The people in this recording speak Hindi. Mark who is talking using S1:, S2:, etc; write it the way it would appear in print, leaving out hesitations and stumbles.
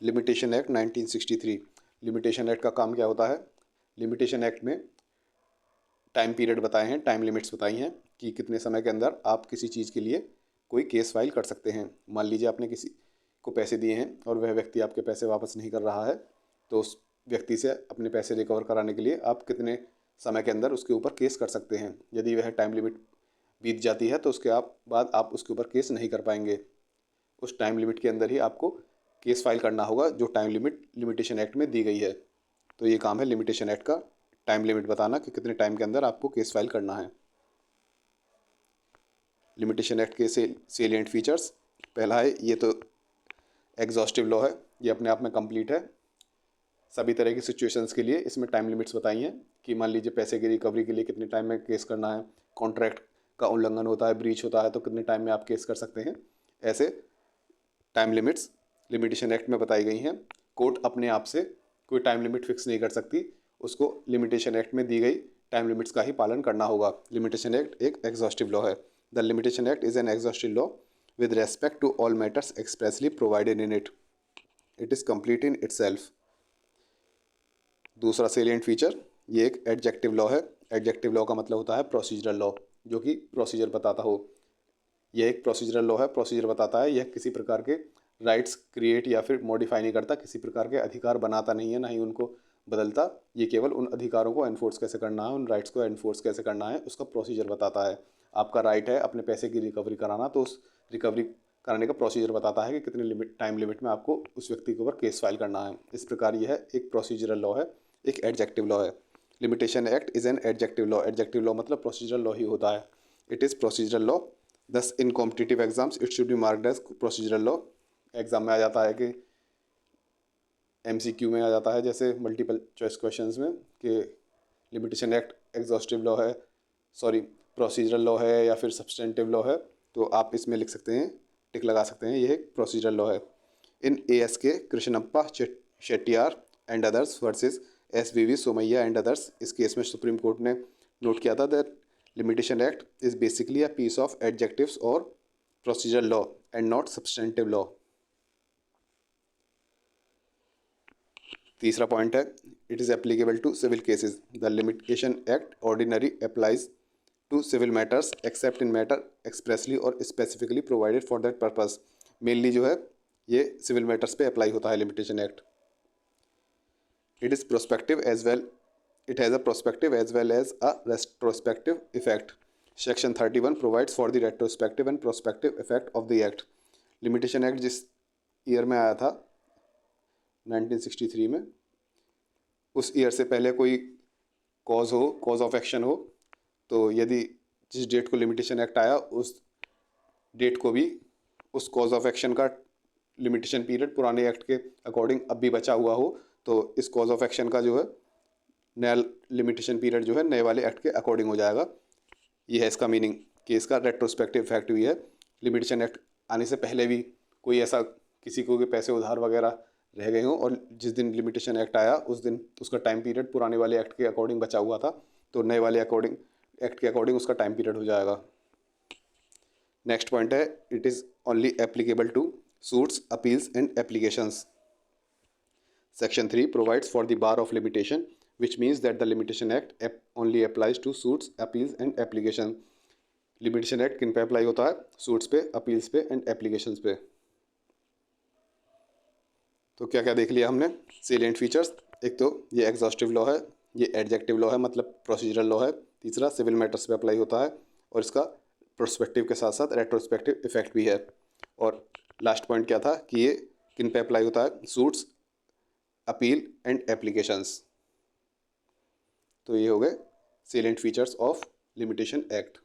S1: Limitation act 1963। लिमिटेशन एक्ट का काम क्या होता है? लिमिटेशन एक्ट में टाइम पीरियड बताए हैं, टाइम लिमिट्स बताई हैं कि कितने समय के अंदर आप किसी चीज़ के लिए कोई केस फाइल कर सकते हैं। मान लीजिए आपने किसी को पैसे दिए हैं और वह व्यक्ति आपके पैसे वापस नहीं कर रहा है, तो उस व्यक्ति से अपने पैसे रिकवर कराने के लिए आप कितने समय के अंदर उसके ऊपर केस कर सकते हैं। यदि वह टाइम लिमिट बीत जाती है तो उसके बाद आप उसके ऊपर केस नहीं कर पाएंगे। उस टाइम लिमिट के अंदर ही आपको केस फाइल करना होगा जो टाइम लिमिट लिमिटेशन एक्ट में दी गई है। तो ये काम है लिमिटेशन एक्ट का, टाइम लिमिट बताना कि कितने टाइम के अंदर आपको केस फाइल करना है। लिमिटेशन एक्ट के सेलिएंट फीचर्स, पहला है ये तो एग्जॉस्टिव लॉ है, ये अपने आप में कंप्लीट है। सभी तरह की सिचुएशंस के लिए इसमें टाइम लिमिट्स बताई हैं कि मान लीजिए पैसे की रिकवरी के लिए कितने टाइम में केस करना है, कॉन्ट्रैक्ट का उल्लंघन होता है, ब्रीच होता है तो कितने टाइम में आप केस कर सकते हैं। ऐसे टाइम लिमिट्स लिमिटेशन एक्ट में बताई गई हैं। कोर्ट अपने आप से कोई टाइम लिमिट फिक्स नहीं कर सकती, उसको लिमिटेशन एक्ट में दी गई टाइम लिमिट्स का ही पालन करना होगा। लिमिटेशन एक्ट एक एग्जॉस्टिव लॉ है। The limitation act is an exhaustive law with respect to all matters expressly provided in it. It is complete in itself. दूसरा सेलिएंट फीचर, ये एक एडजेक्टिव लॉ है। एडजेक्टिव लॉ का मतलब होता है प्रोसीजरल लॉ, जो कि प्रोसीजर बताता हो। यह एक प्रोसीजरल लॉ है, प्रोसीजर बताता है। यह किसी प्रकार के राइट्स क्रिएट या फिर मॉडिफाई नहीं करता, किसी प्रकार के अधिकार बनाता नहीं है, ना ही उनको बदलता। ये केवल उन अधिकारों को एनफोर्स कैसे करना है, उन राइट्स को एनफोर्स कैसे करना है, उसका प्रोसीजर बताता है। आपका राइट है अपने पैसे की रिकवरी कराना, तो उस रिकवरी कराने का प्रोसीजर बताता है कि कितने टाइम लिमिट में आपको उस व्यक्ति के ऊपर केस फाइल करना है। इस प्रकार यह एक प्रोसीजरल लॉ है, एक एडजेक्टिव लॉ है। Limitation act is an adjective law. Adjective law मतलब प्रोसीजरल लॉ ही होता है। It is procedural law, thus in competitive exams it should be marked as procedural law. Exam में आ जाता है कि MCQ में आ जाता है, जैसे मल्टीपल चॉइस क्वेश्चंस में, कि लिमिटेशन एक्ट एग्जॉस्टिव लॉ है, सॉरी प्रोसीजरल लॉ है या फिर सब्सटेंटिव लॉ है, तो आप इसमें लिख सकते हैं, टिक लगा सकते हैं, यह एक प्रोसीजरल लॉ है। In ASK Krishnappa Shettiar and others versus SVV Somaiya and others, इस केस में सुप्रीम कोर्ट ने नोट किया था that limitation act is basically a piece of adjectives और procedural law and not substantive law. तीसरा पॉइंट है, it is applicable to civil cases. The limitation act ordinary applies to civil matters except in matter expressly और specifically provided for that purpose. Mainly जो है ये सिविल मैटर्स पे अप्लाई होता है limitation act. It is prospective as well, it has a prospective as well as a retrospective effect. Section 31 provides for the retrospective and prospective effect of the act. Limitation act जिस ईयर में आया था 1963 में, उस ईयर से पहले कोई कॉज ऑफ एक्शन हो, तो यदि जिस डेट को लिमिटेशन एक्ट आया उस डेट को भी उस कॉज ऑफ एक्शन का लिमिटेशन पीरियड पुराने एक्ट के अकॉर्डिंग अब भी बचा हुआ हो, तो इस कॉज ऑफ एक्शन का जो है नया लिमिटेशन पीरियड जो है नए वाले एक्ट के अकॉर्डिंग हो जाएगा। ये है इसका मीनिंग कि इसका रेट्रोस्पेक्टिव इफेक्ट भी है। लिमिटेशन एक्ट आने से पहले भी कोई ऐसा किसी को भी पैसे उधार वगैरह रह गए हों और जिस दिन लिमिटेशन एक्ट आया उस दिन उसका टाइम पीरियड पुराने वाले एक्ट के अकॉर्डिंग बचा हुआ था, तो नए वाले एक्ट के अकॉर्डिंग उसका टाइम पीरियड हो जाएगा। नेक्स्ट पॉइंट है, it is only applicable to suits, appeals and applications. Section 3 provides for the bar of limitation, which means that the Limitation Act only applies to suits, appeals and application. Limitation Act किन पे अप्लाई होता है? सूट्स पे, अपील्स पे एंड एप्लीकेशंस पे। तो क्या क्या देख लिया हमने? सेलिएंट फीचर्स, एक तो ये एग्जॉस्टिव लॉ है, ये एडजेक्टिव लॉ है मतलब प्रोसीजरल लॉ है। तीसरा सिविल मैटर्स पे अप्लाई होता है और इसका प्रोस्पेक्टिव के साथ साथ रेट्रोस्पेक्टिव इफेक्ट भी है। और लास्ट पॉइंट क्या था कि ये किन पे अप्लाई होता है? Suits, appeal and applications. तो ये हो गए salient features of limitation act.